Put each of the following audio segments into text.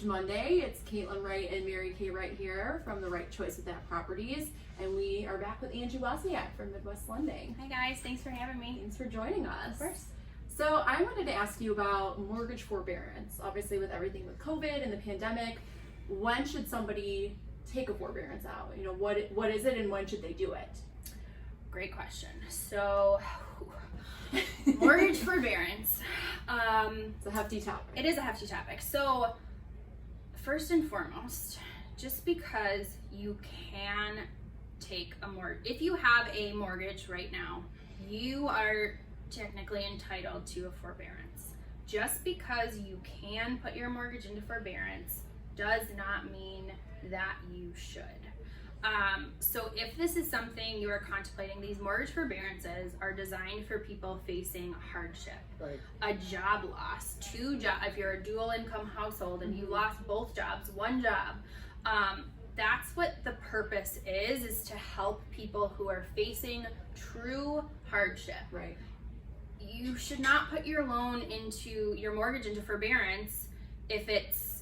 Monday. It's Caitlin Wright and Mary Kay Wright here from the Right Choice with That Properties, and we are back with Angie Wozniak from Midwest Lending. Hi guys, thanks for having me. Thanks for joining us. Of course. So I wanted to ask you about mortgage forbearance. Obviously, with everything with COVID and the pandemic, when should somebody take a forbearance out? You know, what is it and when should they do it? Great question. So, mortgage forbearance. It's a hefty topic. It is a hefty topic. So, first and foremost, just because you can take a mortgage, if you have a mortgage right now, you are technically entitled to a forbearance. Just because you can put your mortgage into forbearance does not mean that you should. So if this is something you are contemplating, these mortgage forbearances are designed for people facing hardship, Right. a job loss, if you're a dual income household and you lost both jobs, one job, that's what the purpose is to help people who are facing true hardship. Right. You should not put your mortgage into forbearance if it's,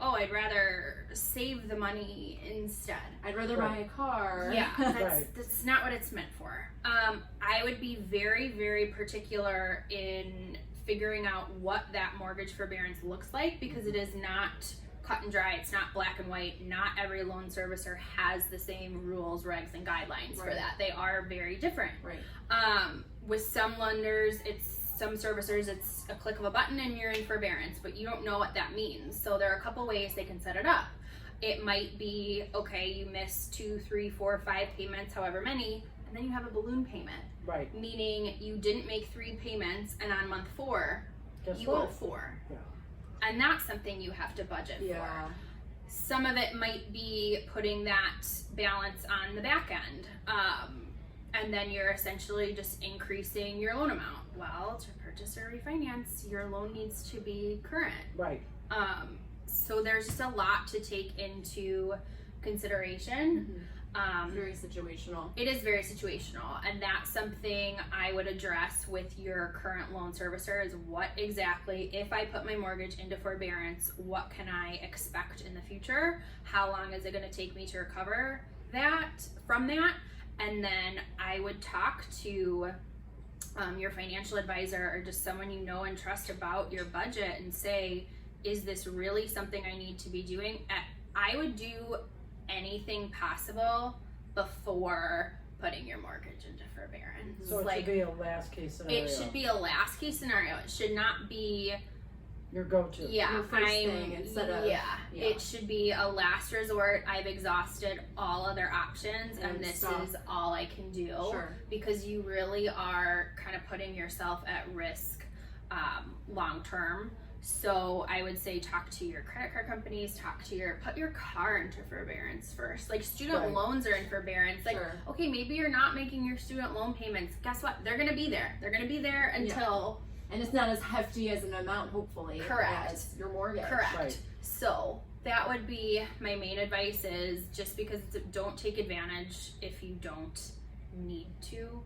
I'd rather save the money instead. I'd rather buy a car. Yeah, Right. that's not what it's meant for. I would be very, very particular in figuring out what that mortgage forbearance looks like, because it is not cut and dry. It's not black and white. Not every loan servicer has the same rules, regs, and guidelines for that. They are very different. Right. With some lenders, some servicers, it's a click of a button and you're in forbearance, but you don't know what that means. So there are a couple ways they can set it up. It might be, okay, you missed 2, 3, 4, 5 payments, however many, and then you have a balloon payment. Right. Meaning you didn't make 3 payments, and on month 4, you owe 4. Yeah. And that's something you have to budget Yeah. for. Some of it might be putting that balance on the back end. And then you're essentially just increasing your loan amount. Well, to purchase or refinance, your loan needs to be current. Right. So there's just a lot to take into consideration. Very situational. It is very situational, and that's something I would address with your current loan servicer is what exactly, if I put my mortgage into forbearance, what can I expect in the future? How long is it going to take me to recover from that? And then I would talk to your financial advisor or just someone you know and trust about your budget and say, is this really something I need to be doing? I would do anything possible before putting your mortgage into forbearance. So it should be a last case scenario. It should be a last case scenario. It should not be your go-to. Yeah, Your first thing instead of it should be a last resort. I've exhausted all other options and this is all I can do. Sure. Because you really are kind of putting yourself at risk long term. So I would say talk to your credit card companies, put your car into forbearance first. Like student loans are in forbearance. Like, okay, maybe you're not making your student loan payments. Guess what? They're gonna be there. They're gonna be there until and it's not as hefty as an amount, hopefully. Correct. As your mortgage. Correct. Right. So that would be my main advice is just because don't take advantage if you don't need to.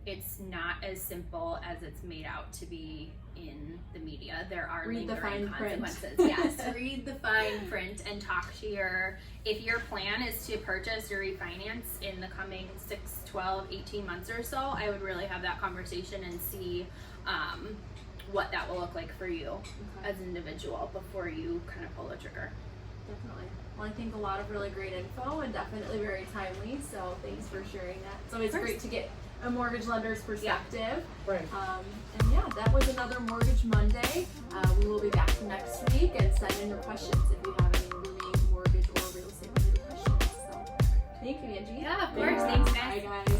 It's not as simple as it's made out to be in the media. There are lingering consequences. Yes, read the fine print and talk to if your plan is to purchase or refinance in the coming 6, 12, 18 months or so, I would really have that conversation and see what that will look like for you as an individual before you kind of pull the trigger. Definitely. Well, I think a lot of really great info and definitely very timely, so thanks for sharing that. It's always great to get a mortgage lender's perspective. Right. And that was another Mortgage Monday. We will be back next week, and send in your questions if you have any looming mortgage or real estate related questions. So, thank you, Angie. Yeah, of course. Thanks, guys. Bye, guys.